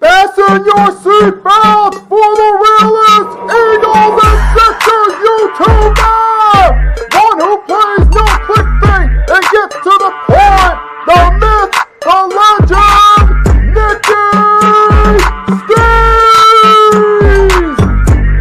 Fasten your seatbelts for the realest Eagles and Sixers YouTuber! One who plays no clickbait and gets to the point! The myth, the legend, Nicky Steves!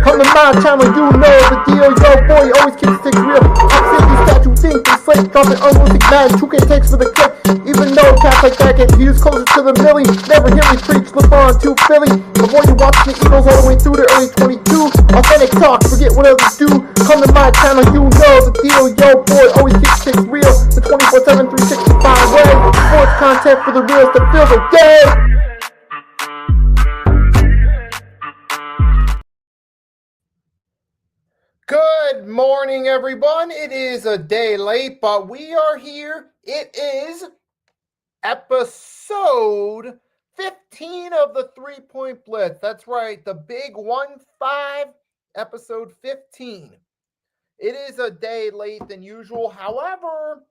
Come to my channel, you know the deal. Yo, boy, always keeps things real. I'm simply statue, think, and slate, dropping unrealistic mag, 2K takes for the clip. Even though cats like that get views closer to the milli, never hear me preach, look on to Philly. Before you watch the Eagles all the way through the early 22, authentic talk, forget what others do. Come to my channel, you know the deal. Yo, boy, always keeps things real. The 24/7, 365 way. Sports content for the reals to fill the day. Good morning, everyone. It is a day late, but we are here. It is episode 15 of the 3-Point Blitz. That's right, the big 1-5, episode 15. It is a day late than usual. However,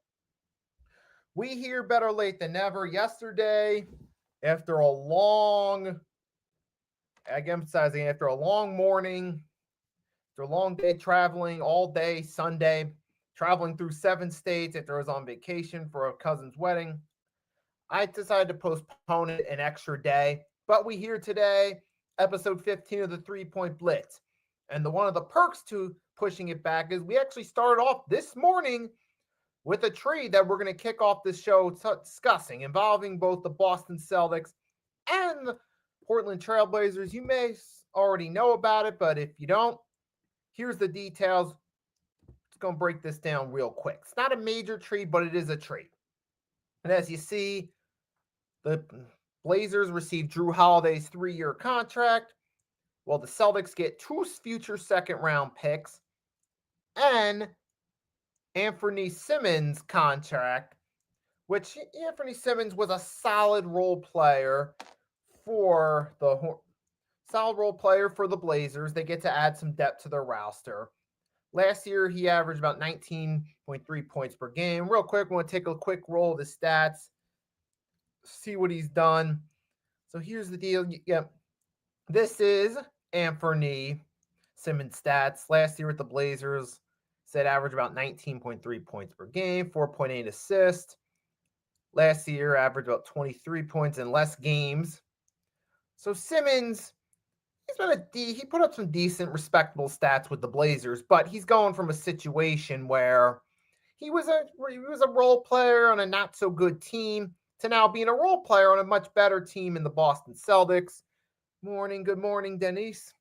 we hear better late than never. Yesterday, after a long morning, after a long day traveling all day Sunday, traveling through 7 states after I was on vacation for a cousin's wedding, I decided to postpone it an extra day. But we here today, episode 15 of the 3-Point Blitz. And one of the perks to pushing it back is we actually started off this morning with a trade that we're going to kick off this show discussing, involving both the Boston Celtics and the Portland Trailblazers. You may already know about it, but if you don't, here's the details. Just going to break this down real quick. It's not a major trade, but it is a trade. And as you see, the Blazers received Drew Holiday's 3-year contract, while the Celtics get 2 future second-round picks and Anthony Simmons' contract, which Anthony Simmons was a solid role player for the Blazers. They get to add some depth to their roster. Last year, he averaged about 19.3 points per game. Real quick, I want to take a quick roll of the stats, see what he's done. So here's the deal. Yep. This is Anthony Simmons' stats. Last year with the Blazers, said average about 19.3 points per game, 4.8 assists. Last year, averaged about 23 points in less games. So Simmons, he put up some decent, respectable stats with the Blazers, but he's going from a situation where he was a role player on a not so good team to now being a role player on a much better team in the Boston Celtics. Good morning, Denise.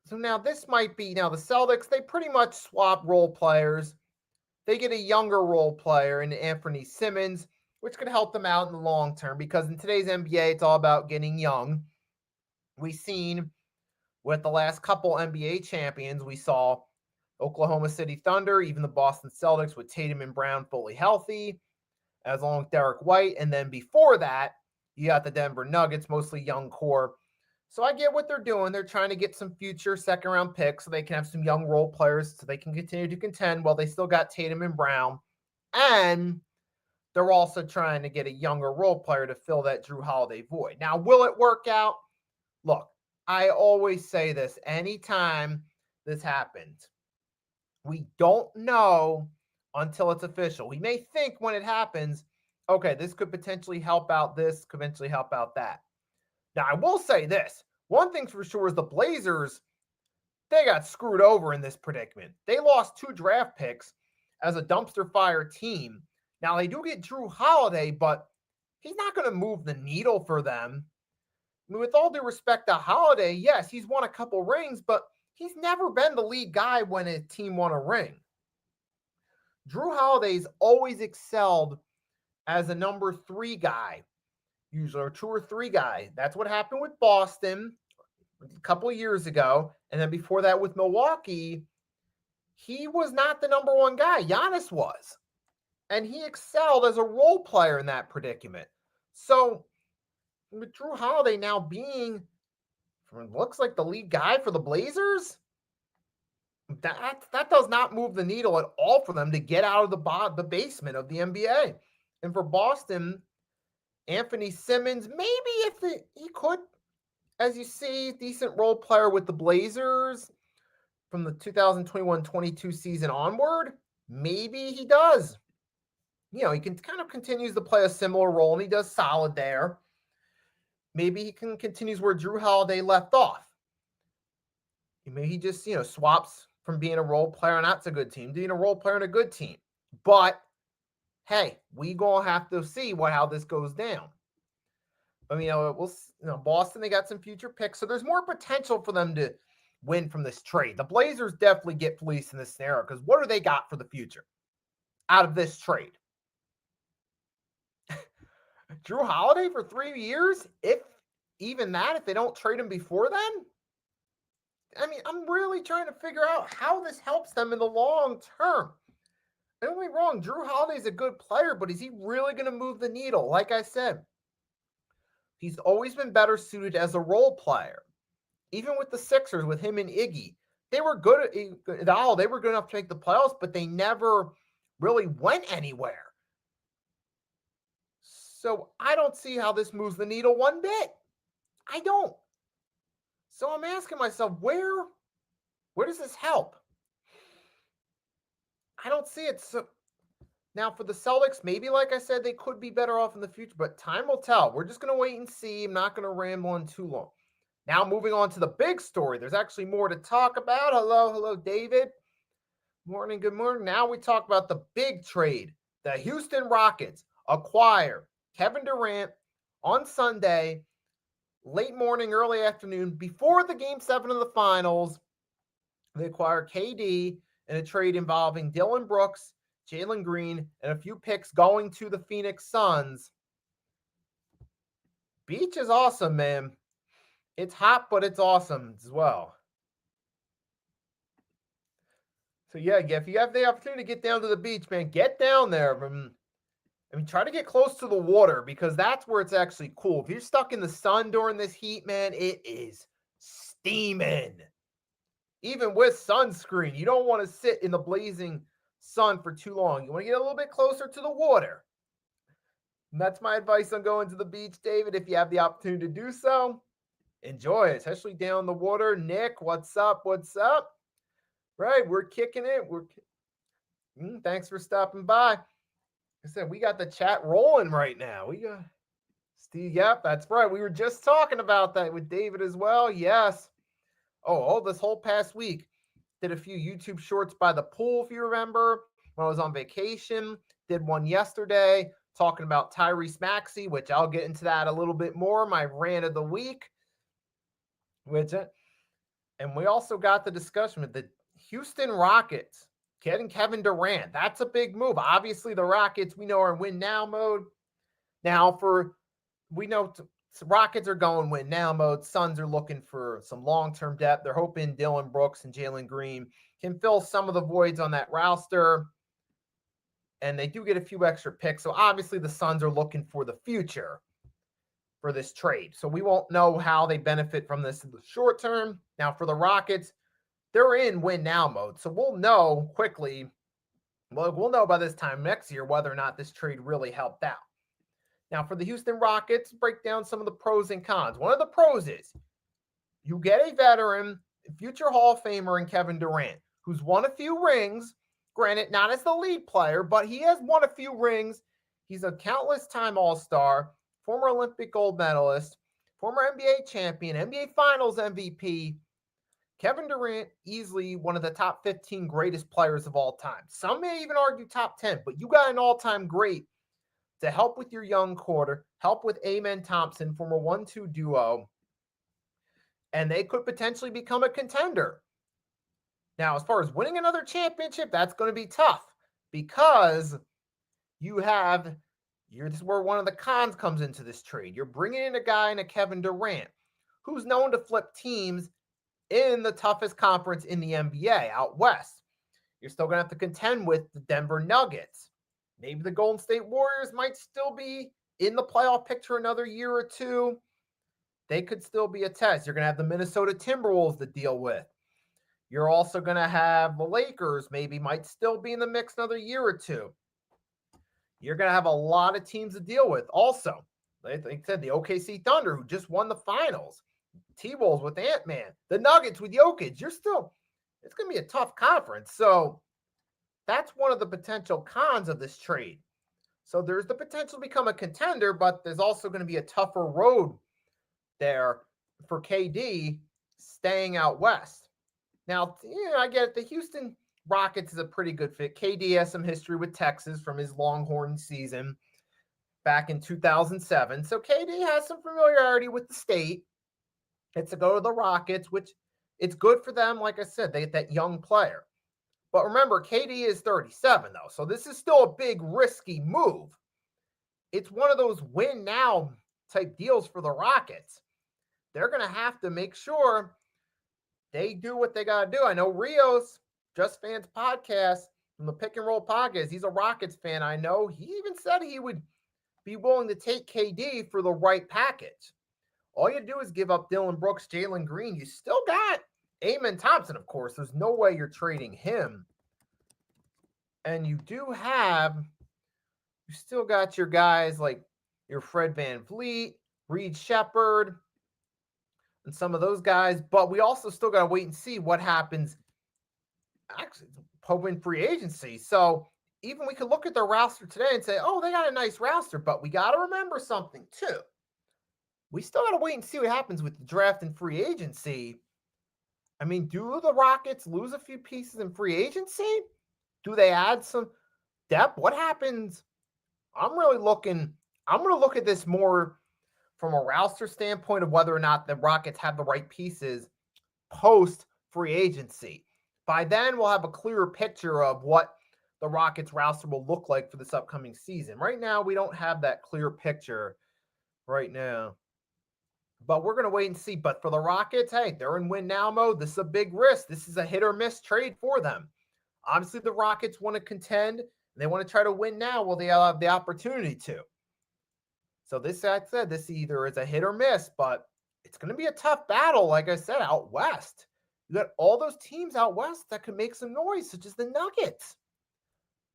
So now this might be, the Celtics, they pretty much swap role players. They get a younger role player in Anthony Simmons, which could help them out in the long term, because in today's NBA, it's all about getting young. We've seen with the last couple NBA champions, we saw Oklahoma City Thunder, even the Boston Celtics with Tatum and Brown fully healthy, as long as Derek White. And then before that, you got the Denver Nuggets, mostly young core. So I get what they're doing. They're trying to get some future second-round picks so they can have some young role players so they can continue to contend while they still got Tatum and Brown. And they're also trying to get a younger role player to fill that Drew Holiday void. Now, will it work out? Look, I always say this anytime this happens. We don't know until it's official. We may think when it happens, okay, this could potentially help out this, could potentially help out that. Now, I will say this. One thing for sure is the Blazers, they got screwed over in this predicament. They lost 2 draft picks as a dumpster fire team. Now, they do get Drew Holiday, but he's not going to move the needle for them. I mean, with all due respect to Holiday, yes, he's won a couple rings, but he's never been the lead guy when his team won a ring. Drew Holiday's always excelled as a number 3 guy, usually, or 2 or 3 guy. That's what happened with Boston a couple of years ago. And then before that with Milwaukee, he was not the number 1 guy. Giannis was. And he excelled as a role player in that predicament. So with Drew Holiday now being, looks like the lead guy for the Blazers, that does not move the needle at all for them to get out of the basement of the NBA. And for Boston, Anthony Simmons, maybe if he could, as you see, decent role player with the Blazers from the 2021-22 season onward, maybe he does. He can kind of continues to play a similar role, and he does solid there. Maybe he continues where Drew Holiday left off. Maybe he just, swaps from being a role player on not so good team to being a role player on a good team. But, hey, we going to have to see how this goes down. I mean, Boston, they got some future picks, so there's more potential for them to win from this trade. The Blazers definitely get fleeced in this scenario because what do they got for the future out of this trade? Drew Holiday for 3 years, if even that, if they don't trade him before then? I mean, I'm really trying to figure out how this helps them in the long term. Don't get me wrong, Drew Holiday's a good player, but is he really going to move the needle? Like I said, he's always been better suited as a role player. Even with the Sixers, with him and Iggy, they were good they were good enough to make the playoffs, but they never really went anywhere. So I don't see how this moves the needle one bit. I don't. So I'm asking myself, where does this help? I don't see it. So now for the Celtics, maybe like I said, they could be better off in the future, but time will tell. We're just going to wait and see. I'm not going to ramble on too long. Now moving on to the big story. There's actually more to talk about. Hello, David. Morning, good morning. Now we talk about the big trade. The Houston Rockets acquire Kevin Durant on Sunday, late morning, early afternoon, before the Game 7 of the Finals. They acquire KD in a trade involving Dylan Brooks, Jalen Green, and a few picks going to the Phoenix Suns. Beach is awesome, man. It's hot, but it's awesome as well. So, yeah, if you have the opportunity to get down to the beach, man, get down there. Try to get close to the water because that's where it's actually cool. If you're stuck in the sun during this heat, man, it is steaming. Even with sunscreen, you don't want to sit in the blazing sun for too long. You want to get a little bit closer to the water. And that's my advice on going to the beach, David. If you have the opportunity to do so, enjoy it, especially down the water. Nick, what's up? Right, we're kicking it. Thanks for stopping by. I said we got the chat rolling right now. We got Steve. Yep, that's right. We were just talking about that with David as well. Yes. This whole past week, did a few YouTube shorts by the pool, if you remember, when I was on vacation. Did one yesterday talking about Tyrese Maxey, which I'll get into that a little bit more. My rant of the week. And we also got the discussion with the Houston Rockets getting Kevin Durant. That's a big move. Obviously, the Rockets, we know, are in win now mode. Now, we know Rockets are going win now mode. Suns are looking for some long-term depth. They're hoping Dylan Brooks and Jalen Green can fill some of the voids on that roster. And they do get a few extra picks. So obviously the Suns are looking for the future for this trade. So we won't know how they benefit from this in the short term. Now for the Rockets, they're in win now mode. So we'll know quickly. Well, we'll know by this time next year whether or not this trade really helped out. Now for the Houston Rockets, break down some of the pros and cons. One of the pros is you get a veteran, future Hall of Famer in Kevin Durant, who's won a few rings. Granted, not as the lead player, but he has won a few rings. He's a countless time All-Star, former Olympic gold medalist, former NBA champion, NBA Finals MVP. Kevin Durant, easily one of the top 15 greatest players of all time. Some may even argue top 10, but you got an all-time great to help with your young quarter, help with Amen Thompson, form a 1-2 duo, and they could potentially become a contender. Now, as far as winning another championship, that's going to be tough because this is where one of the cons comes into this trade. You're bringing in a guy in a Kevin Durant who's known to flip teams in the toughest conference in the NBA, out west. You're still going to have to contend with the Denver Nuggets. Maybe the Golden State Warriors might still be in the playoff picture another year or two. They could still be a test. You're going to have the Minnesota Timberwolves to deal with. You're also going to have the Lakers, maybe might still be in the mix another year or two. You're going to have a lot of teams to deal with. Also, like I said, the OKC Thunder, who just won the finals. T-Wolves with Ant-Man. The Nuggets with Jokic. It's going to be a tough conference. So that's one of the potential cons of this trade. So there's the potential to become a contender, but there's also going to be a tougher road there for KD staying out west. Now, I get it. The Houston Rockets is a pretty good fit. KD has some history with Texas from his Longhorn season back in 2007. So KD has some familiarity with the state. It's to go to the Rockets, which it's good for them. Like I said, they get that young player. But remember, KD is 37, though. So this is still a big, risky move. It's one of those win now type deals for the Rockets. They're going to have to make sure they do what they got to do. I know Rios, Just Fans podcast, from the Pick and Roll podcast, he's a Rockets fan. I know he even said he would be willing to take KD for the right package. All you do is give up Dylan Brooks, Jalen Green. You still got Amen Thompson, of course. There's no way you're trading him. And you still got your guys like your Fred VanVleet, Reed Shepherd, and some of those guys. But we also still got to wait and see what happens actually in free agency. So even we could look at their roster today and say, oh, they got a nice roster. But we got to remember something, too. We still got to wait and see what happens with the draft and free agency. I mean, do the Rockets lose a few pieces in free agency? Do they add some depth? What happens? I'm going to look at this more from a roster standpoint of whether or not the Rockets have the right pieces post free agency. By then, we'll have a clearer picture of what the Rockets roster will look like for this upcoming season. Right now, we don't have that clear picture right now. But we're going to wait and see. But for the Rockets, hey, they're in win now mode. This is a big risk. This is a hit or miss trade for them. Obviously, the Rockets want to contend. They want to try to win now. Well, they have the opportunity to. So this either is a hit or miss, but it's going to be a tough battle, like I said, out west. You got all those teams out west that can make some noise, such as the Nuggets,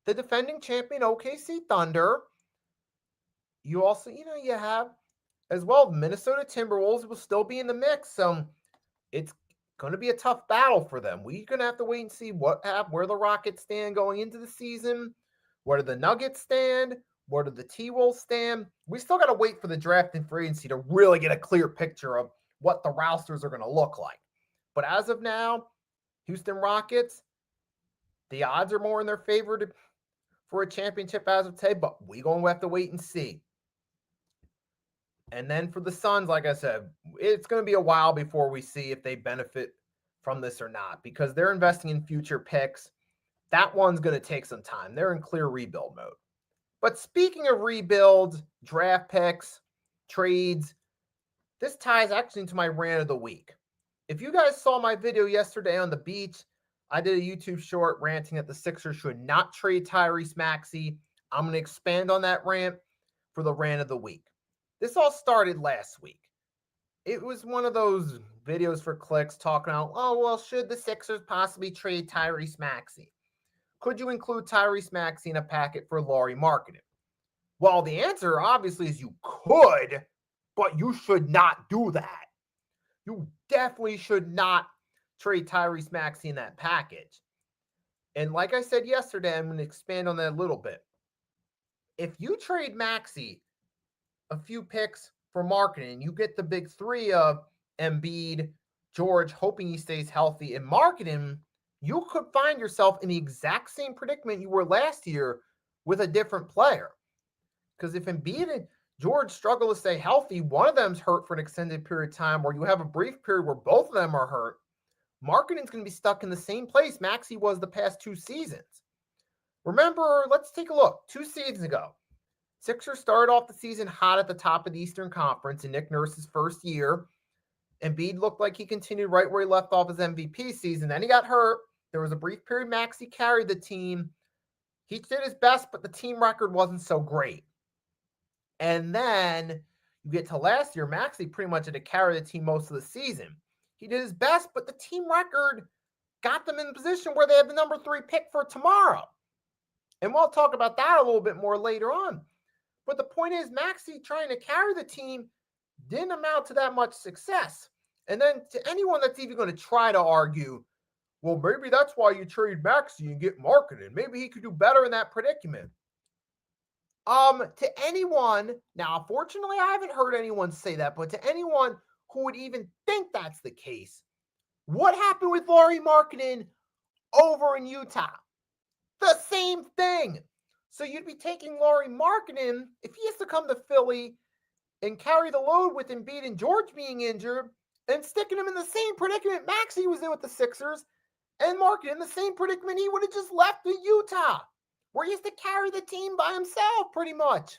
the defending champion OKC Thunder. You also, you have as well Minnesota Timberwolves will still be in the mix. So it's going to be a tough battle for them. We're going to have to wait and see where the Rockets stand going into the season. Where do the Nuggets stand? Where do the T-Wolves stand? We still got to wait for the draft and free agency to really get a clear picture of what the rosters are going to look like. But as of now, Houston Rockets, the odds are more in their favor for a championship as of today, but we're going to have to wait and see. And then for the Suns, like I said, it's going to be a while before we see if they benefit from this or not because they're investing in future picks. That one's going to take some time. They're in clear rebuild mode. But speaking of rebuild, draft picks, trades, this ties actually into my rant of the week. If you guys saw my video yesterday on the beach, I did a YouTube short ranting that the Sixers should not trade Tyrese Maxey. I'm going to expand on that rant for the rant of the week. This all started last week. It was one of those videos for clicks talking about, should the Sixers possibly trade Tyrese Maxey? Could you include Tyrese Maxey in a packet for Lauri Markkanen? Well, the answer obviously is you could, but you should not do that. You definitely should not trade Tyrese Maxey in that package. And like I said yesterday, I'm going to expand on that a little bit. If you trade Maxey a few picks for Markkanen, you get the big three of Embiid, George, hoping he stays healthy, and market him, you could find yourself in the exact same predicament you were last year with a different player. Because if Embiid and George struggle to stay healthy, one of them's hurt for an extended period of time, or you have a brief period where both of them are hurt, marketing's going to be stuck in the same place Maxey was the past 2 seasons. Remember, let's take a look. 2 seasons ago, Sixers started off the season hot at the top of the Eastern Conference in Nick Nurse's first year. Embiid looked like he continued right where he left off his MVP season. Then he got hurt. There was a brief period Maxey carried the team. He did his best, but the team record wasn't so great. And then you get to last year, Maxey pretty much had to carry the team most of the season. He did his best, but the team record got them in a position where they have the number 3 pick for tomorrow. And we'll talk about that a little bit more later on. But the point is, Maxey trying to carry the team didn't amount to that much success. And then to anyone that's even going to try to argue, well, maybe that's why you trade Maxey and get marketed. Maybe he could do better in that predicament. To anyone, now, fortunately, I haven't heard anyone say that, but to anyone who would even think that's the case, what happened with Lauri Markkanen over in Utah? The same thing. So you'd be taking Lauri Markkanen, if he has to come to Philly and carry the load with Embiid and George being injured, and sticking him in the same predicament Maxey was in with the Sixers, and Markkanen in the same predicament he would have just left to Utah, where he has to carry the team by himself pretty much.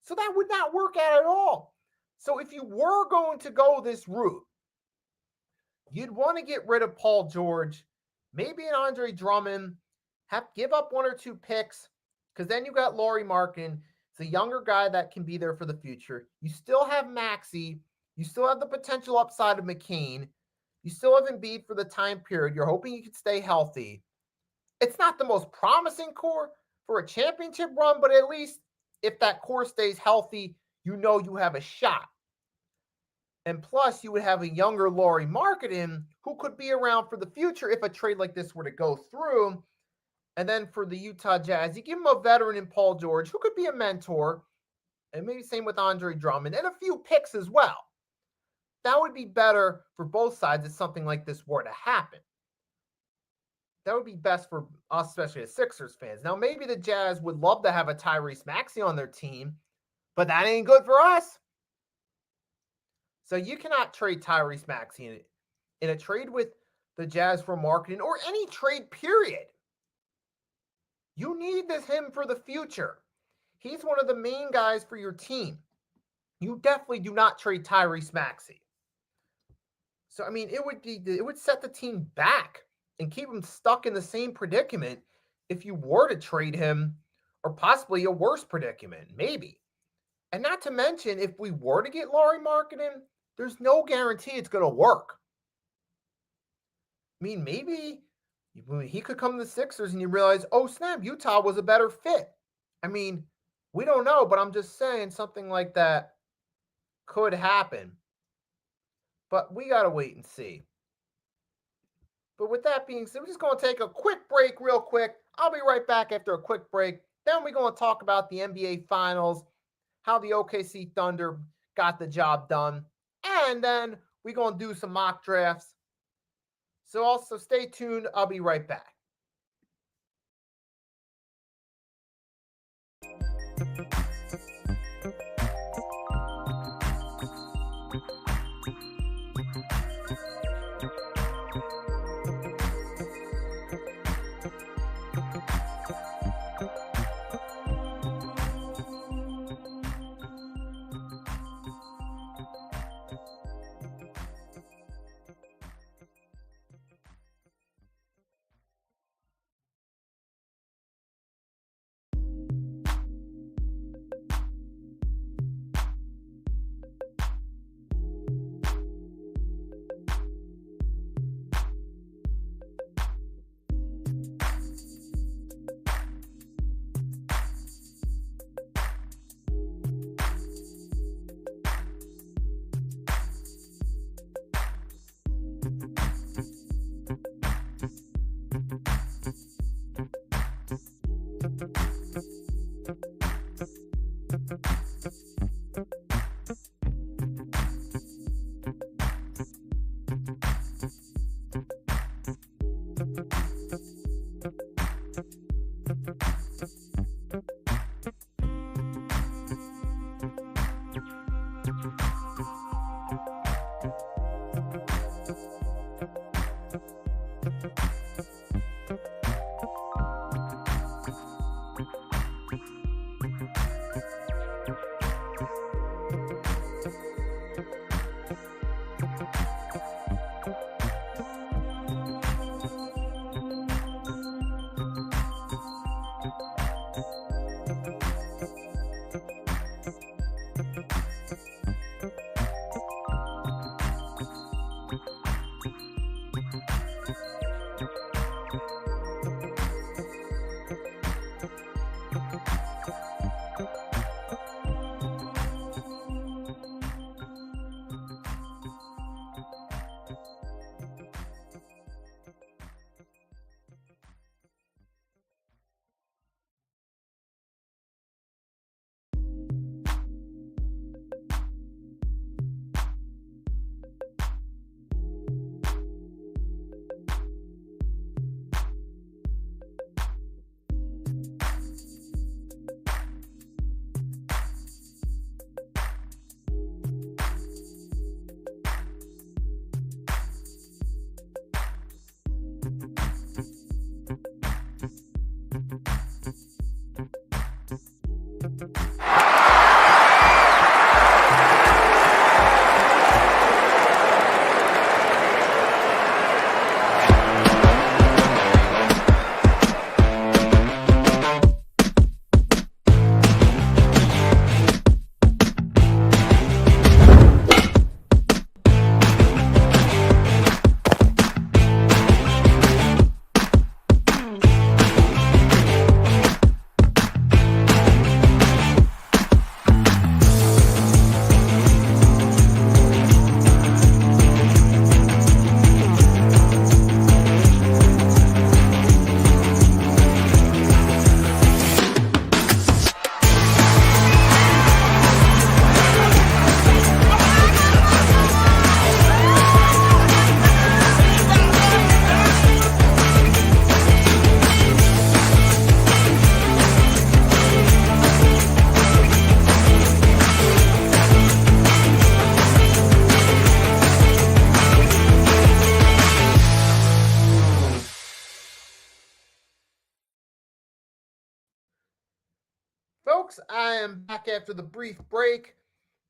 So that would not work out at all. So if you were going to go this route, you'd want to get rid of Paul George, maybe an Andre Drummond, give up 1 or 2 picks, because then you got Lauri Markkanen. It's a younger guy that can be there for the future. You still have Maxey. You still have the potential upside of McCain. You still have Embiid for the time period. You're hoping you can stay healthy. It's not the most promising core for a championship run, but at least if that core stays healthy, you know you have a shot. And plus, you would have a younger Lauri Markkanen who could be around for the future if a trade like this were to go through. And then for the Utah Jazz, you give him a veteran in Paul George who could be a mentor, and maybe same with Andre Drummond, and a few picks as well. That would be better for both sides if something like this were to happen. That would be best for us, especially as Sixers fans. Now, maybe the Jazz would love to have a Tyrese Maxey on their team, but that ain't good for us. So you cannot trade Tyrese Maxey in a trade with the Jazz for Markkanen, or any trade period. You need him for the future. He's one of the main guys for your team. You definitely do not trade Tyrese Maxey. So, I mean, it would set the team back and keep him stuck in the same predicament if you were to trade him, or possibly a worse predicament, maybe. And not to mention, if we were to get Lauri Markkanen, there's no guarantee it's going to work. I mean, maybe he could come to the Sixers and you realize, oh, snap, Utah was a better fit. I mean, we don't know, but I'm just saying something like that could happen. But we got to wait and see. But with that being said, we're just going to take a quick break real quick. I'll be right back after a quick break. Then we're going to talk about the NBA Finals, how the OKC Thunder got the job done, and then we're going to do some mock drafts. So also stay tuned. I'll be right back. am back after the brief break.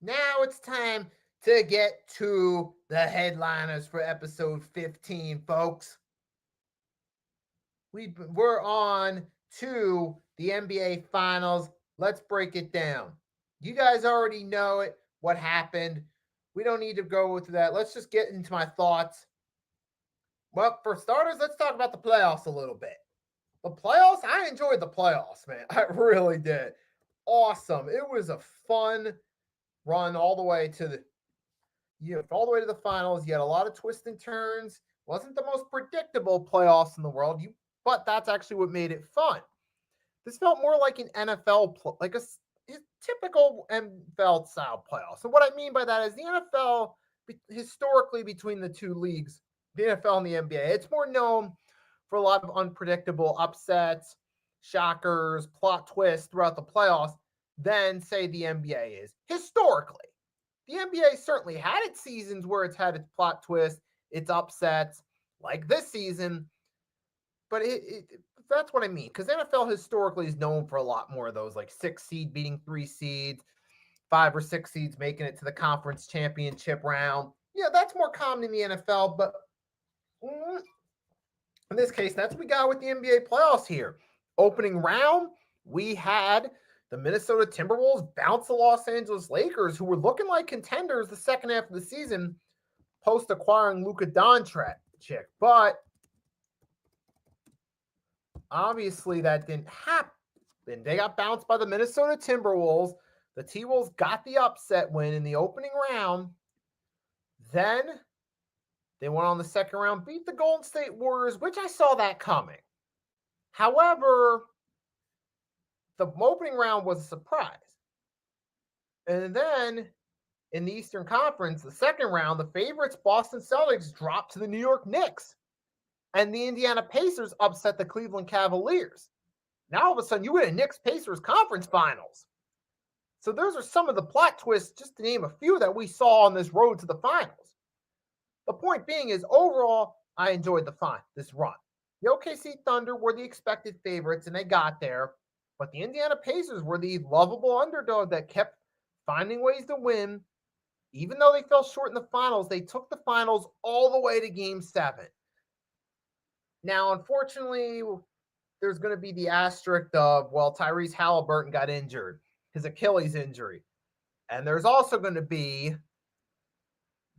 Now it's time to get to the headliners for episode 15, folks. We're on to the NBA Finals. Let's break it down. You guys already know it, what happened. We don't need to go through that. Let's just get into my thoughts. Well, for starters, let's talk about the playoffs a little bit. The playoffs, I enjoyed the playoffs, man. I really did. Awesome. It was a fun run all the way to the finals. You had a lot of twists and turns. Wasn't the most predictable playoffs in the world, but that's actually what made it fun. This felt more like an NFL, like a typical NFL style playoffs. So what I mean by that is the NFL, historically between the two leagues, the NFL and the NBA, it's more known for a lot of unpredictable upsets, shockers, plot twists throughout the playoffs than, say, the NBA is historically. The NBA certainly had its seasons where it's had its plot twists, its upsets, like this season. But that's what I mean, because NFL historically is known for a lot more of those, like 6 seed beating 3 seeds, 5 or 6 seeds making it to the conference championship round. Yeah, that's more common in the NFL, but in this case, that's what we got with the NBA playoffs here. Opening round, we had the Minnesota Timberwolves bounce the Los Angeles Lakers, who were looking like contenders the second half of the season, post acquiring Luka Doncic. But obviously that didn't happen. They got bounced by the Minnesota Timberwolves. The T-Wolves got the upset win in the opening round. Then they went on the second round, beat the Golden State Warriors, which I saw that coming. However, the opening round was a surprise. And then in the Eastern Conference, the second round, the favorites, Boston Celtics, dropped to the New York Knicks. And the Indiana Pacers upset the Cleveland Cavaliers. Now, all of a sudden, you win a Knicks-Pacers conference finals. So those are some of the plot twists, just to name a few, that we saw on this road to the finals. The point being is, overall, I enjoyed this run. The OKC Thunder were the expected favorites, and they got there. But the Indiana Pacers were the lovable underdog that kept finding ways to win. Even though they fell short in the finals, they took the finals all the way to Game 7. Now, unfortunately, there's going to be the asterisk of, well, Tyrese Halliburton got injured, his Achilles injury. And there's also going to be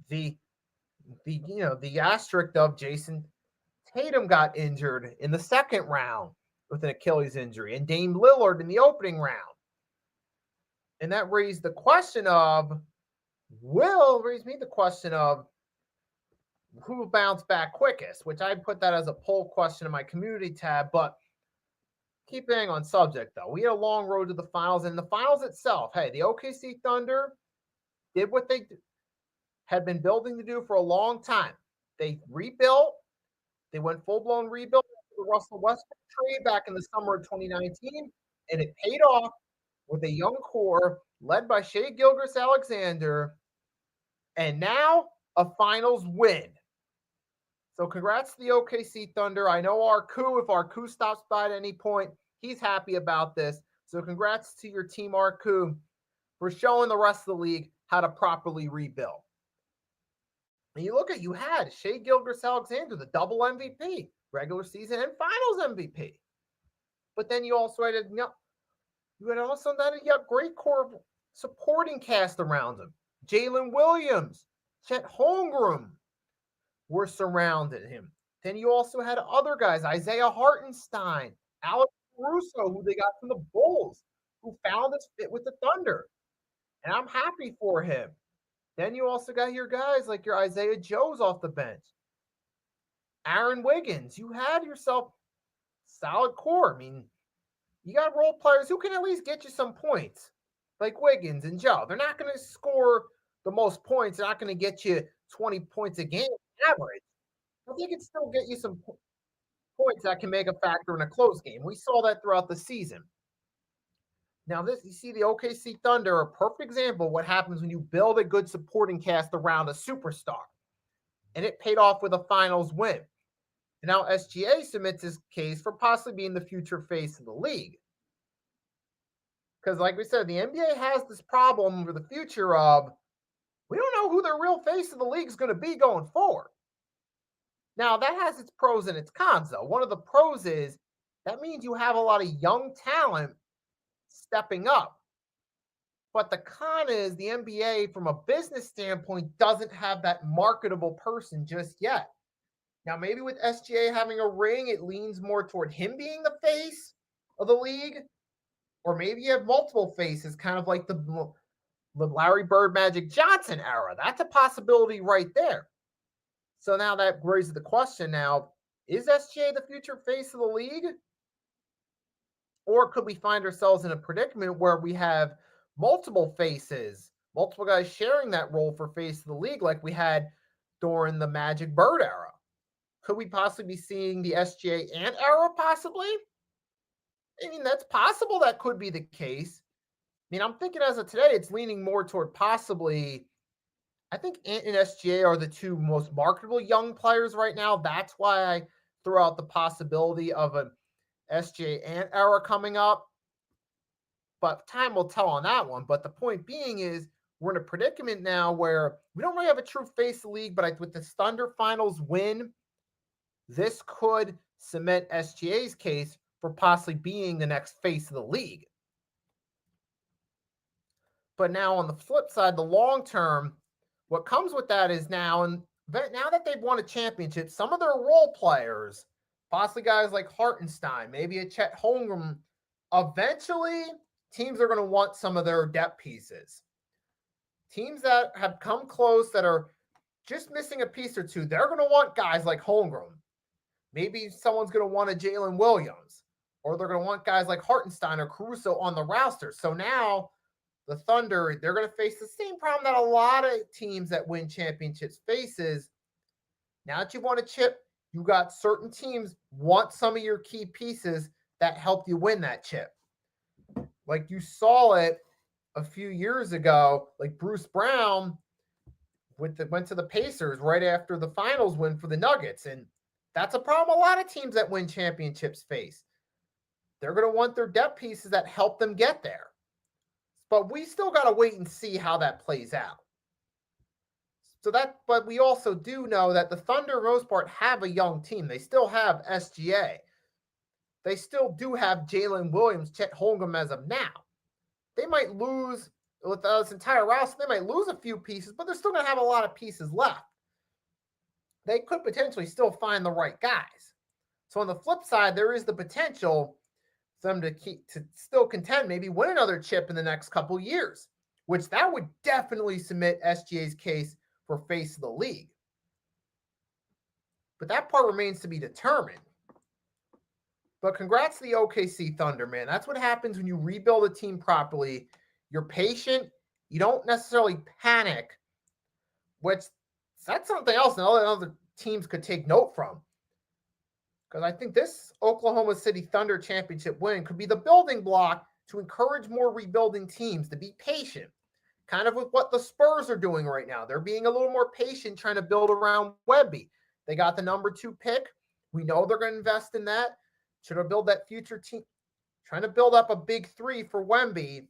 the asterisk of Jason Tatum got injured in the second round with an Achilles injury, and Dame Lillard in the opening round. And that raised the question of, who will bounce back quickest, which I put that as a poll question in my community tab. But keeping on subject, though, we had a long road to the finals. And the finals itself, hey, the OKC Thunder did what they had been building to do for a long time. They rebuilt. They went full-blown rebuild with the Russell Westbrook trade back in the summer of 2019, and it paid off with a young core led by Shai Gilgeous-Alexander, and now a finals win. So congrats to the OKC Thunder. I know if Arku stops by at any point, he's happy about this. So congrats to your team, Arku, for showing the rest of the league how to properly rebuild. And you had Shai Gilgeous-Alexander, the double MVP, regular season and finals MVP. But then you also had a great core supporting cast around him. Jalen Williams, Chet Holmgren were surrounding him. Then you also had other guys, Isaiah Hartenstein, Alex Caruso, who they got from the Bulls, who found his fit with the Thunder. And I'm happy for him. Then you also got your guys like your Isaiah Joes off the bench. Aaron Wiggins, you had yourself solid core. I mean, you got role players who can at least get you some points, like Wiggins and Joe. They're not going to score the most points. They're not going to get you 20 points a game average. But they can still get you some points that can make a factor in a close game. We saw that throughout the season. Now, you see the OKC Thunder, a perfect example of what happens when you build a good supporting cast around a superstar. And it paid off with a finals win. And now SGA submits his case for possibly being the future face of the league. Because, like we said, the NBA has this problem for the future of we don't know who the real face of the league is going to be going forward. Now, that has its pros and its cons, though. One of the pros is that means you have a lot of young talent stepping up. But the con is the NBA, from a business standpoint, doesn't have that marketable person just yet. Now, maybe with SGA having a ring, it leans more toward him being the face of the league. Or maybe you have multiple faces, kind of like the Larry Bird Magic Johnson era. That's a possibility right there. So now that raises the question now, is SGA the future face of the league? Or could we find ourselves in a predicament where we have multiple faces, multiple guys sharing that role for face of the league like we had during the Magic Bird era? Could we possibly be seeing the SGA Ant era possibly? I mean, that's possible that could be the case. I mean, I'm thinking as of today, it's leaning more toward possibly. I think Ant and SGA are the two most marketable young players right now. That's why I threw out the possibility of an SGA Ant era coming up. But time will tell on that one. But the point being is we're in a predicament now where we don't really have a true face of the league, but with the Thunder Finals win, this could cement SGA's case for possibly being the next face of the league. But now on the flip side, the long term, what comes with that is now that they've won a championship, some of their role players, possibly guys like Hartenstein, maybe a Chet Holmgren, eventually teams are going to want some of their depth pieces. Teams that have come close, that are just missing a piece or two, they're going to want guys like Holmgren. Maybe someone's going to want a Jalen Williams, or they're going to want guys like Hartenstein or Caruso on the roster. So now the Thunder, they're going to face the same problem that a lot of teams that win championships faces. Now that you've won a chip, you got certain teams want some of your key pieces that helped you win that chip. Like you saw it a few years ago, like Bruce Brown went to the Pacers right after the finals win for the Nuggets. And that's a problem a lot of teams that win championships face. They're going to want their depth pieces that help them get there. But we still got to wait and see how that plays out. But we also do know that the Thunder, for the most part, have a young team. They still have SGA. They still do have Jalen Williams, Chet Holmgren as of now. They might lose with this entire roster. They might lose a few pieces, but they're still going to have a lot of pieces left. They could potentially still find the right guys. So on the flip side, there is the potential for them to still contend, maybe win another chip in the next couple years, which that would definitely submit SGA's case for face of the league. But that part remains to be determined. But congrats to the OKC Thunder, man. That's what happens when you rebuild a team properly. You're patient. You don't necessarily panic, which that's something else that other teams could take note from. Because I think this Oklahoma City Thunder championship win could be the building block to encourage more rebuilding teams to be patient. Kind of with what the Spurs are doing right now. They're being a little more patient trying to build around Wemby. They got the number 2 pick. We know they're going to invest in that. Should have built that future team. Trying to build up a big 3 for Wemby,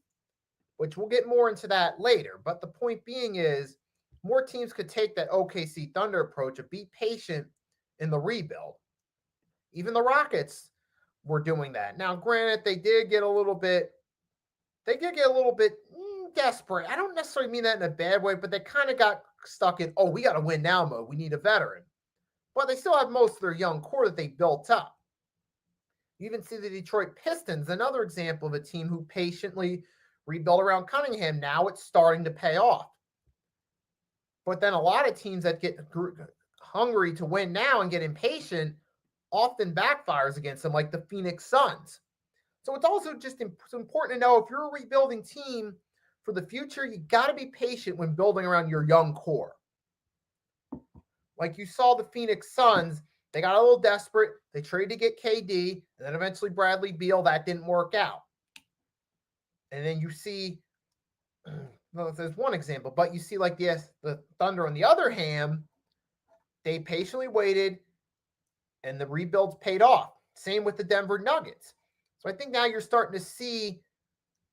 which we'll get more into that later. But the point being is more teams could take that OKC Thunder approach of be patient in the rebuild. Even the Rockets were doing that. Now, granted, they did get a little bit desperate. I don't necessarily mean that in a bad way, but they kind of got stuck in, we got to win now mode. We need a veteran. But they still have most of their young core that they built up. You even see the Detroit Pistons, another example of a team who patiently rebuilt around Cunningham. Now it's starting to pay off. But then a lot of teams that get hungry to win now and get impatient often backfires against them, like the Phoenix Suns. So it's also just important to know if you're a rebuilding team for the future, you got to be patient when building around your young core. Like you saw the Phoenix Suns, they got a little desperate. They traded to get KD, and then eventually Bradley Beal. That didn't work out. And then you see, well, there's one example, but you see like the Thunder on the other hand, they patiently waited, and the rebuilds paid off. Same with the Denver Nuggets. So I think now you're starting to see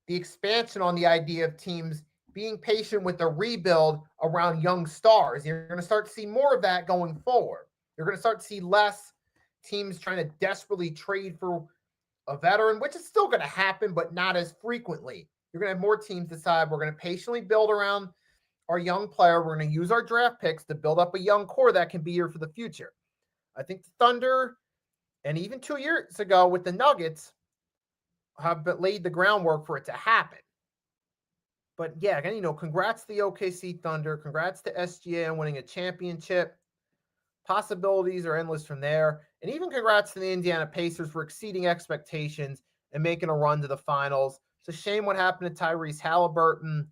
the expansion on the idea of teams being patient with the rebuild around young stars. You're going to start to see more of that going forward. You're going to start to see less teams trying to desperately trade for a veteran, which is still going to happen, but not as frequently. You're going to have more teams decide we're going to patiently build around our young player. We're going to use our draft picks to build up a young core that can be here for the future. I think the Thunder, and even 2 years ago with the Nuggets, have laid the groundwork for it to happen. But yeah, again, congrats to the OKC Thunder. Congrats to SGA on winning a championship. Possibilities are endless from there. And even congrats to the Indiana Pacers for exceeding expectations and making a run to the finals. It's a shame what happened to Tyrese Halliburton.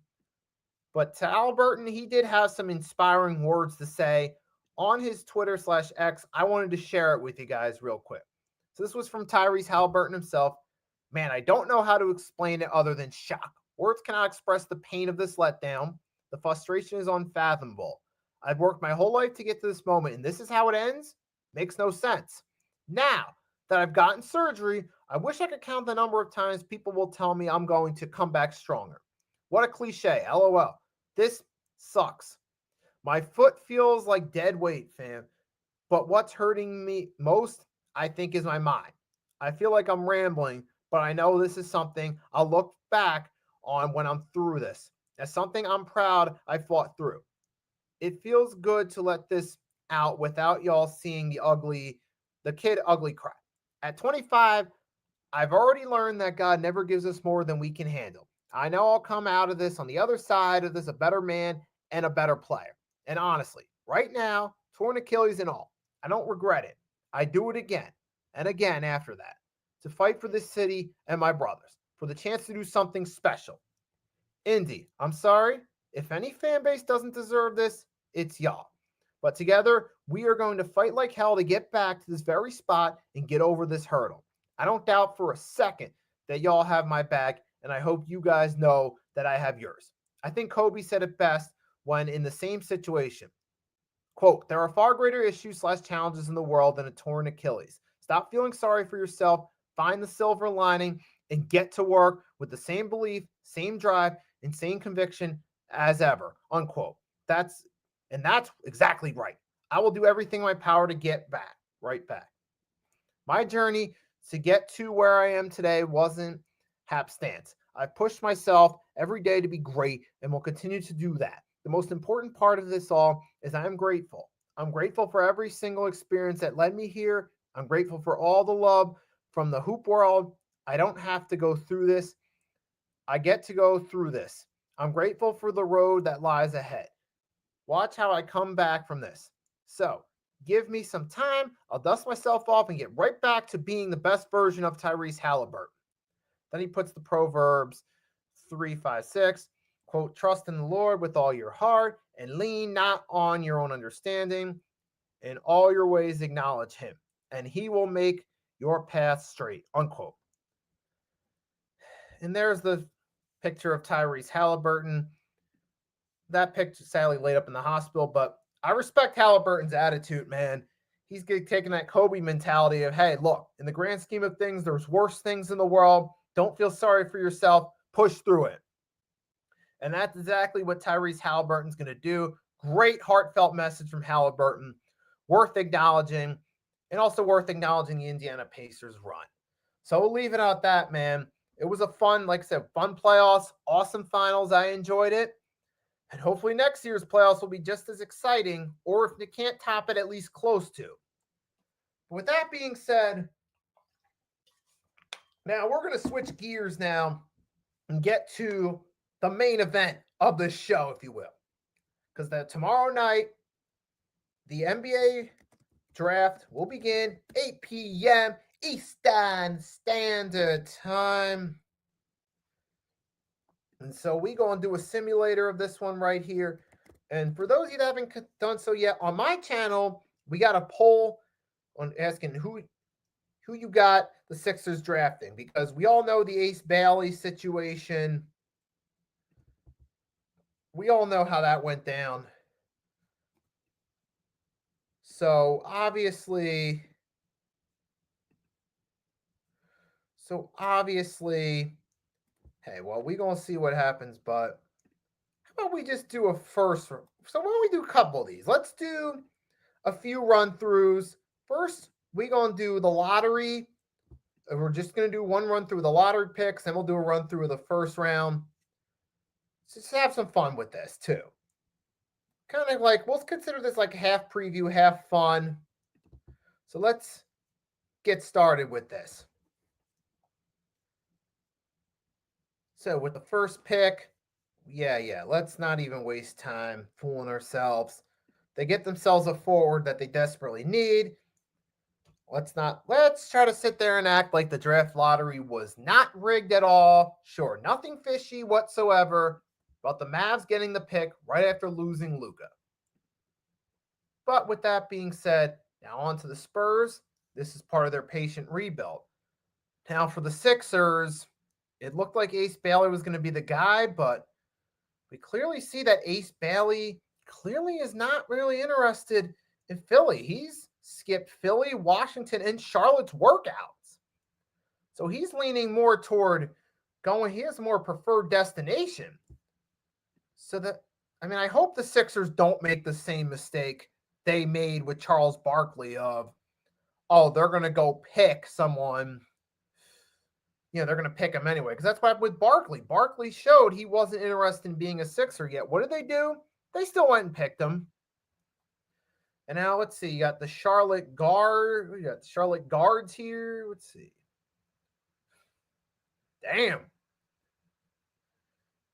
But to Halliburton, he did have some inspiring words to say on his Twitter/X. I wanted to share it with you guys real quick. So this was from Tyrese Halliburton himself. Man, I don't know how to explain it other than shock. Words cannot express the pain of this letdown. The frustration is unfathomable. I've worked my whole life to get to this moment, and this is how it ends? Makes no sense. Now that I've gotten surgery, I wish I could count the number of times people will tell me I'm going to come back stronger. What a cliche, LOL. This sucks. My foot feels like dead weight, fam. But what's hurting me most, I think, is my mind. I feel like I'm rambling, but I know this is something I'll look back on when I'm through this. As something I'm proud I fought through. It feels good to let this out without y'all seeing the kid ugly cry. At 25, I've already learned that God never gives us more than we can handle. I know I'll come out of this on the other side of this a better man and a better player. And honestly, right now, torn Achilles and all, I don't regret it. I do it again and again after that to fight for this city and my brothers, for the chance to do something special. Indy, I'm sorry. If any fan base doesn't deserve this, it's y'all. But together, we are going to fight like hell to get back to this very spot and get over this hurdle. I don't doubt for a second that y'all have my back, and I hope you guys know that I have yours. I think Kobe said it best when in the same situation. Quote, there are far greater issues/challenges in the world than a torn Achilles. Stop feeling sorry for yourself, find the silver lining, and get to work with the same belief, same drive, and same conviction as ever. Unquote. That's exactly right. I will do everything in my power to get back, right back. My journey to get to where I am today wasn't hapstance. I've pushed myself every day to be great and will continue to do that. The most important part of this all is I am grateful. I'm grateful for every single experience that led me here. I'm grateful for all the love from the hoop world. I don't have to go through this. I get to go through this. I'm grateful for the road that lies ahead. Watch how I come back from this. So, give me some time. I'll dust myself off and get right back to being the best version of Tyrese Halliburton. Then he puts the Proverbs 3:5-6, quote, trust in the Lord with all your heart and lean not on your own understanding. In all your ways acknowledge him, and he will make your path straight, unquote. And there's the picture of Tyrese Halliburton. That picture sadly laid up in the hospital, but I respect Halliburton's attitude, man. He's taking that Kobe mentality of, hey, look, in the grand scheme of things, there's worse things in the world. Don't feel sorry for yourself. Push through it. And that's exactly what Tyrese Halliburton's going to do. Great heartfelt message from Halliburton. Worth acknowledging, and also worth acknowledging the Indiana Pacers run. So we'll leave it at that, man. It was a fun, like I said, fun playoffs, awesome finals. I enjoyed it. And hopefully next year's playoffs will be just as exciting, or if they can't top it, at least close to. With that being said, now we're going to switch gears now and get to the main event of the show, if you will. Because tomorrow night, the NBA draft will begin 8 p.m. Eastern Standard Time. And so we're going to do a simulator of this one right here. And for those of you that haven't done so yet, on my channel, we got a poll on asking who you got the Sixers drafting, because we all know the Ace Bailey situation. We all know how that went down. So obviously, Hey, well, we gonna see what happens, but how about we just do a first? So why don't we do a couple of these? Let's do a few run throughs. First, we gonna do the lottery. We're just gonna do one run through the lottery picks, then we'll do a run through of the first round. Just have some fun with this too. Kind of like we'll consider this like half preview, half fun. So let's get started with this. So with the first pick, yeah, let's not even waste time fooling ourselves. They get themselves a forward that they desperately need. Let's try to sit there and act like the draft lottery was not rigged at all. Sure, nothing fishy whatsoever about the Mavs getting the pick right after losing Luka. But with that being said, now on to the Spurs. This is part of their patient rebuild. Now for the Sixers, it looked like Ace Bailey was going to be the guy, but we clearly see that Ace Bailey clearly is not really interested in Philly. He's skipped Philly, Washington, and Charlotte's workouts. So he's leaning more toward he has a more preferred destination. So I hope the Sixers don't make the same mistake they made with Charles Barkley of, oh, they're going to go pick someone. They're going to pick him anyway. Because that's what happened with Barkley. Barkley showed he wasn't interested in being a Sixer yet. What did they do? They still went and picked him. And now let's see. You got the Charlotte guard. We got the Charlotte guards here. Let's see. Damn.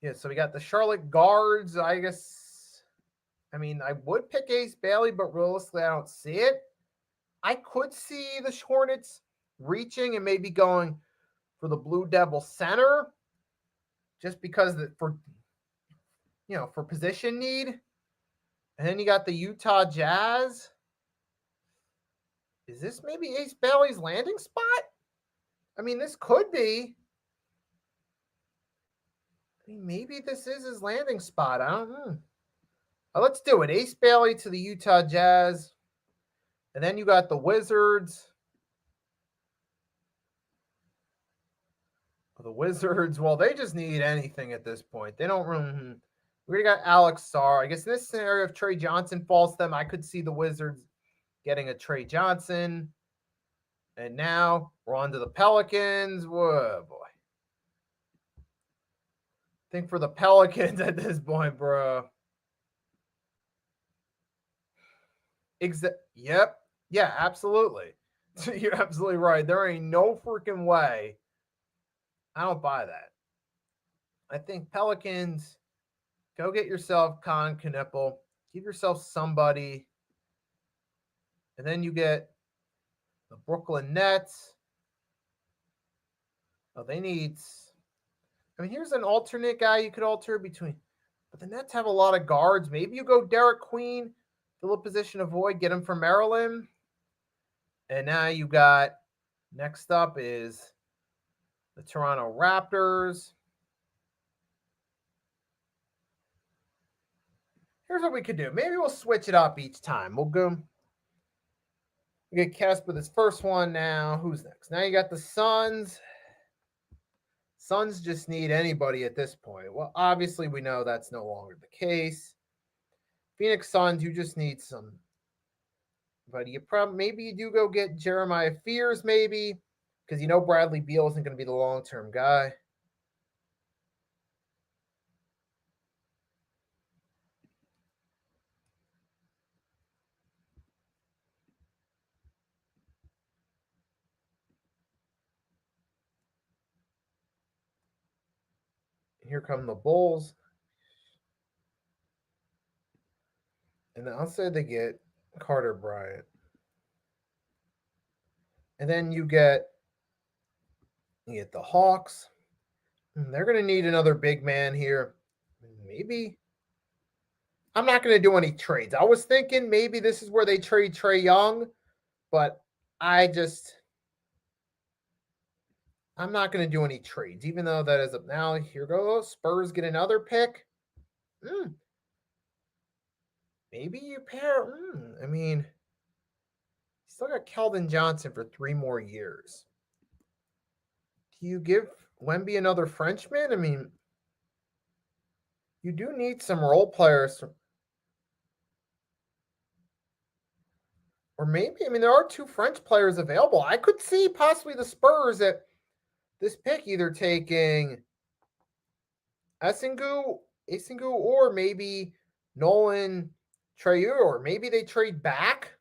Yeah, so we got the Charlotte guards. I would pick Ace Bailey, but realistically, I don't see it. I could see the Hornets reaching and maybe going for the Blue Devil center, just because for position need. And then you got the Utah Jazz. Is this maybe Ace Bailey's landing spot? This could be. Maybe this is his landing spot. I don't know. Let's do it. Ace Bailey to the Utah Jazz. And then you got the Wizards. The Wizards, well, they just need anything at this point. They don't really. We got Alex Sarr. I guess in this scenario, if Trey Johnson falls to them, I could see the Wizards getting a Trey Johnson. And now we're on to the Pelicans. Whoa, boy. I think for the Pelicans at this point, bro. Yep. Yeah, absolutely. You're absolutely right. There ain't no freaking way. I don't buy that. I think Pelicans, go get yourself Con Knipple. Give yourself somebody. And then you get the Brooklyn Nets. Oh, they need. Here's an alternate guy you could alter between. But the Nets have a lot of guards. Maybe you go Derek Queen, fill a position of void, get him from Maryland. And now you got, next up is the Toronto Raptors. Here's what we could do. Maybe we'll switch it up each time. We'll go. We get Casper this first one now. Who's next? Now you got the Suns. Suns just need anybody at this point. Well, obviously we know that's no longer the case. Phoenix Suns, you just need some. But maybe you do go get Jeremiah Fears, maybe, because Bradley Beal isn't going to be the long-term guy. Here come the Bulls. And then I'll say they get Carter Bryant. And then you get the Hawks. They're going to need another big man here. Maybe. I'm not going to do any trades. I was thinking maybe this is where they trade Trae Young, but I'm not going to do any trades, even though that is up now. Here goes. Spurs get another pick. Maybe you pair. You still got Keldon Johnson for 3 more years. Do you give Wemby another Frenchman? I mean, you do need some role players. Or maybe, I mean, there are 2 French players available. I could see possibly the Spurs at this pick either taking Esengu, or maybe Nolan Treyur, or maybe they trade back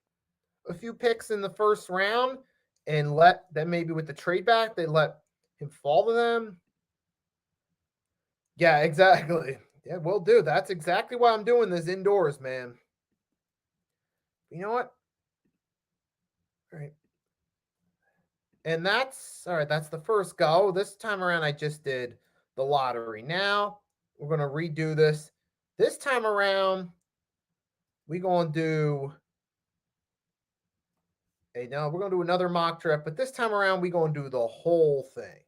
a few picks in the first round and then maybe with the trade back, they let him fall to them. Yeah, exactly. Yeah, will do. That's exactly why I'm doing this indoors, man. You know what? All right. And that's all right. That's the first go. This time around, I just did the lottery. Now we're going to redo this. This time around, we're going to do we're going to do another mock draft, but this time around, we're going to do the whole thing.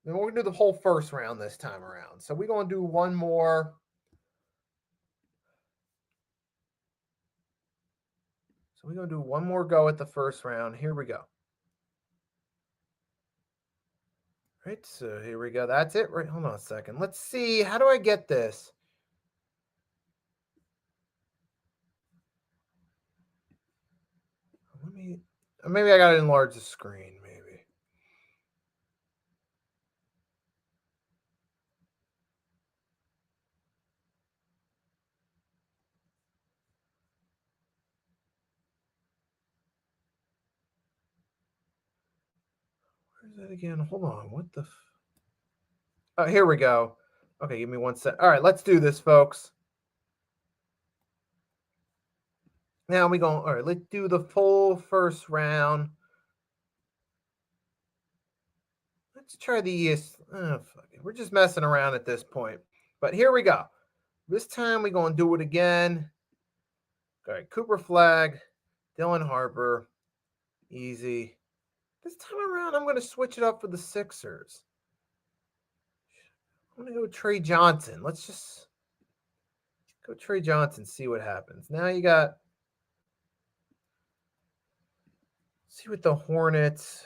And we're going to do the whole first round this time around. So we're going to do one more. So we're going to do one more go at the first round. Here we go. Right, so here we go. That's it. Right, hold on a second. Let's see. How do I get this? Maybe I got to enlarge the screen. Maybe. Where's that again? Hold on. What the? Oh, here we go. Okay, give me 1 sec. All right, let's do this, folks. Now we go. All right, let's do the full first round. Let's try the ES. Oh, fuck it. We're just messing around at this point. But here we go. This time we're going to do it again. All right, Cooper Flag, Dylan Harper, easy. This time around, I'm going to switch it up for the Sixers. I'm going to go Trey Johnson. Let's just go Trey Johnson, see what happens. Now you got, see what the Hornets.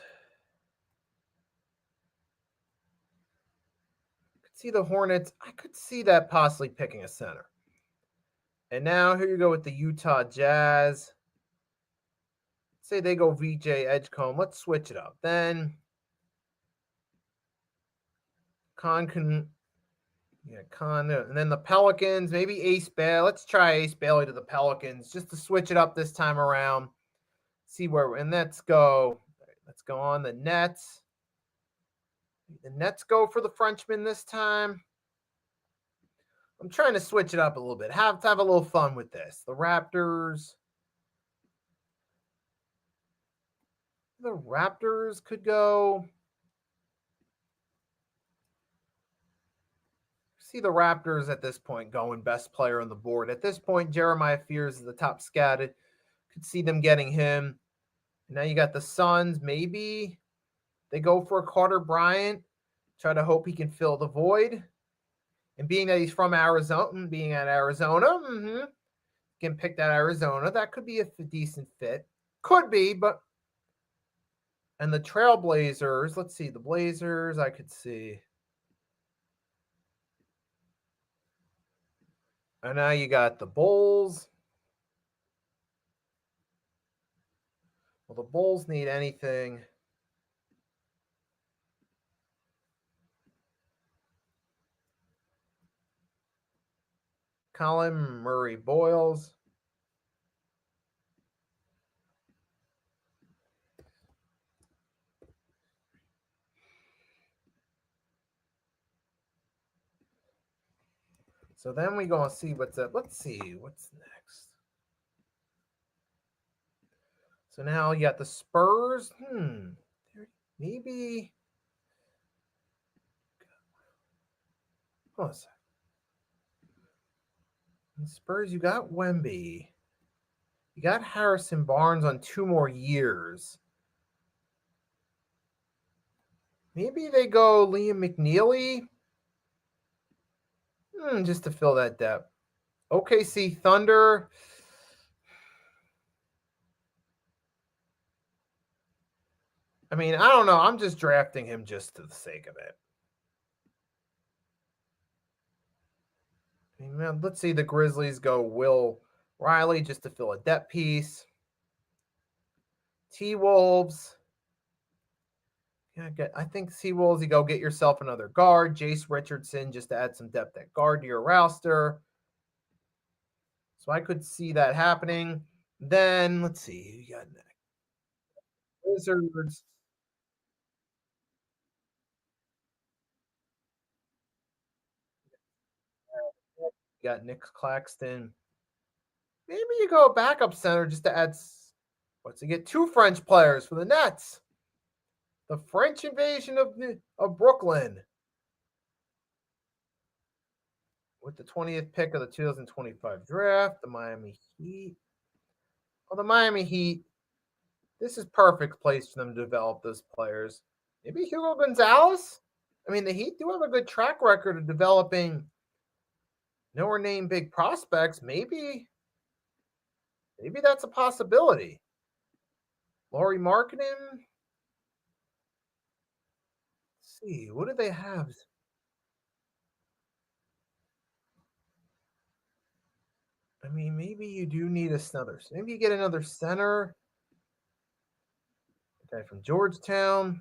See the Hornets. I could see that possibly picking a center. And now here you go with the Utah Jazz. Say they go VJ Edgecombe. Let's switch it up. Then Con, and then the Pelicans, maybe Ace Bailey. Let's try Ace Bailey to the Pelicans just to switch it up this time around. See where, and let's go on the Nets. The Nets go for the Frenchman this time. I'm trying to switch it up a little bit. Have a little fun with this. The Raptors. The Raptors could go. See the Raptors at this point going best player on the board. At this point, Jeremiah Fears is the top scouted. Could see them getting him. Now you got the Suns. Maybe they go for a Carter Bryant. Try to hope he can fill the void. And being that he's from Arizona, can pick that Arizona. That could be a decent fit. Could be, but. And the Trailblazers, let's see, the Blazers, I could see. And now you got the Bulls. Well, the Bulls need anything. Colin Murray Boyles. So then we go and see what's up. Let's see what's next. So now you got the Spurs. Maybe. Hold on a second. The Spurs, you got Wemby. You got Harrison Barnes on 2 more years. Maybe they go Liam McNeely. Just to fill that depth. OKC Thunder. I mean, I don't know. I'm just drafting him just to the sake of it. I mean, man, let's see the Grizzlies go Will Riley just to fill a depth piece. T-Wolves. Yeah, I think T-Wolves, you go get yourself another guard. Jace Richardson just to add some depth at guard to your roster. So I could see that happening. Then, let's see. Who you got next? Wizards. You got Nick Claxton. Maybe you go backup center just to add. What's he get? 2 French players for the Nets. The French invasion of Brooklyn with the 20th pick of the 2025 draft. The Miami Heat. Well, the Miami Heat. This is perfect place for them to develop those players. Maybe Hugo Gonzalez. I mean, the Heat do have a good track record of developing nowhere named big prospects. Maybe that's a possibility. Laurie Marketing. Let's see, what do they have? I mean, maybe you do need another. Maybe you get another center. Guy from Georgetown.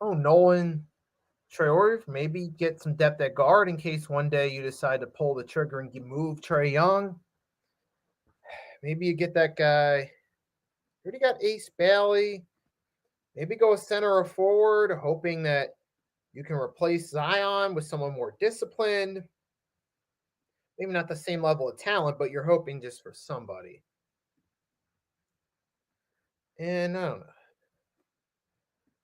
Oh, Nolan Traore. Maybe get some depth at guard in case one day you decide to pull the trigger and move Trae Young. Maybe you get that guy. You already got Ace Bailey. Maybe go a center or forward, hoping that you can replace Zion with someone more disciplined. Maybe not the same level of talent, but you're hoping just for somebody. And I don't know.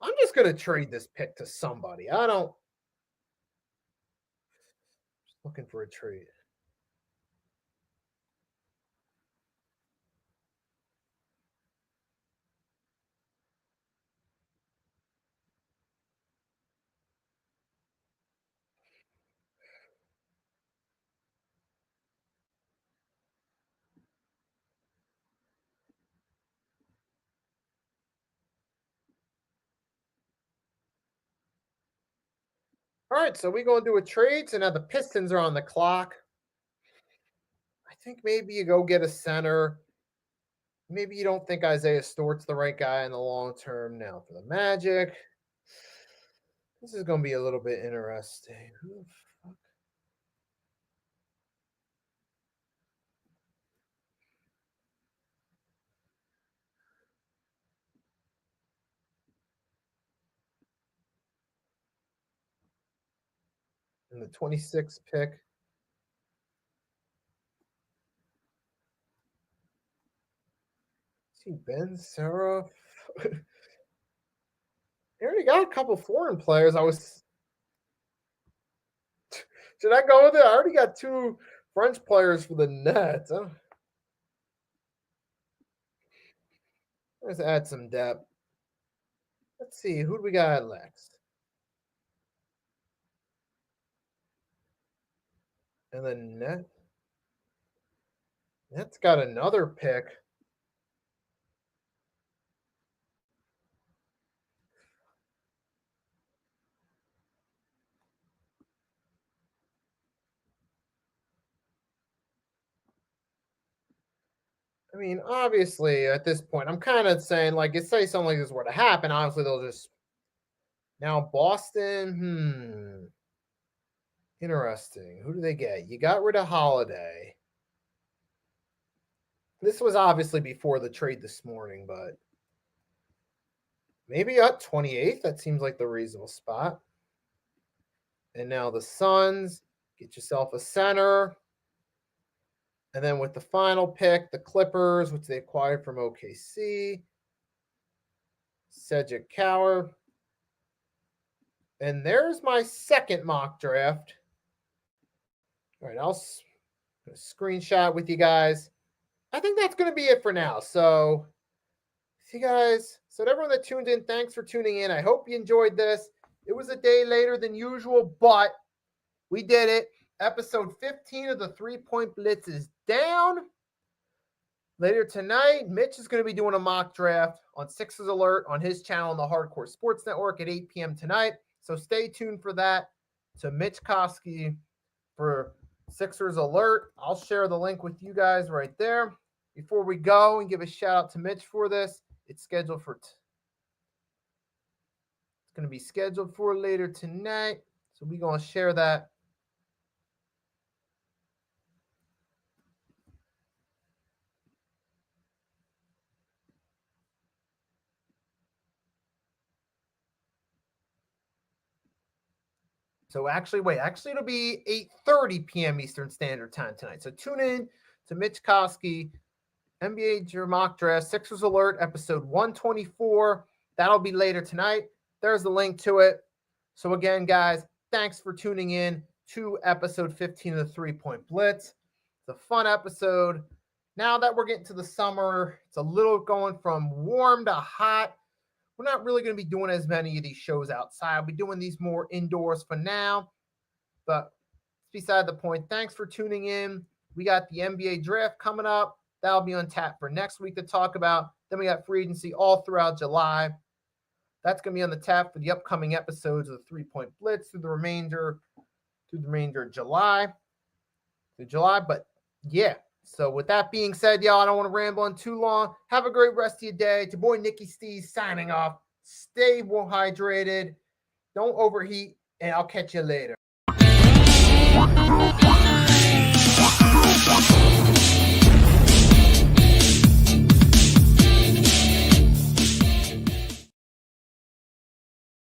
I'm just going to trade this pick to somebody. Just looking for a trade. All right, so we going to do a trade. So now the Pistons are on the clock. I think maybe you go get a center. Maybe you don't think Isaiah Stewart's the right guy in the long term. Now for the Magic, this is going to be a little bit interesting. Who the fuck? In the 26th pick. See Ben Seraph. They already got a couple foreign players. Should I go with it? I already got 2 French players for the Nets. Let's add some depth. Let's see. Who do we got next? And then Nets got another pick. I mean, obviously, at this point, I'm kind of saying, like, say something like this were to happen, obviously they'll just. Now, Boston, interesting. Who do they get? You got rid of Holiday. This was obviously before the trade this morning, but maybe at 28th, that seems like the reasonable spot. And now the Suns, get yourself a center. And then with the final pick, the Clippers, which they acquired from OKC, Cedric Cower. And there's my second mock draft. All right, I'll screenshot with you guys. I think that's going to be it for now. So, see you guys. So, to everyone that tuned in, thanks for tuning in. I hope you enjoyed this. It was a day later than usual, but we did it. Episode 15 of the 3-Point Blitz is down. Later tonight, Mitch is going to be doing a mock draft on Sixers Alert on his channel on the Hardcore Sports Network at 8 p.m. tonight. So stay tuned for that. To Mitch Koski for Sixers Alert. I'll share the link with you guys right there. Before we go and give a shout out to Mitch for this, it's scheduled for it's going to be scheduled for later tonight. So we're going to share that. So actually, it'll be 8:30 p.m. Eastern Standard Time tonight. So tune in to Mitch Koski, NBA Mock Draft, Sixers Alert, episode 124. That'll be later tonight. There's the link to it. So again, guys, thanks for tuning in to episode 15 of the 3-Point Blitz. It's a fun episode. Now that we're getting to the summer, it's a little going from warm to hot. We're not really going to be doing as many of these shows outside. I'll be doing these more indoors for now. But it's beside the point. Thanks for tuning in. We got the NBA draft coming up. That'll be on tap for next week to talk about. Then we got free agency all throughout July. That's going to be on the tap for the upcoming episodes of the 3-Point Blitz through the remainder of July. But yeah. So with that being said, y'all, I don't want to ramble on too long. Have a great rest of your day. It's your boy Nicky Steez signing off. Stay well hydrated. Don't overheat, and I'll catch you later.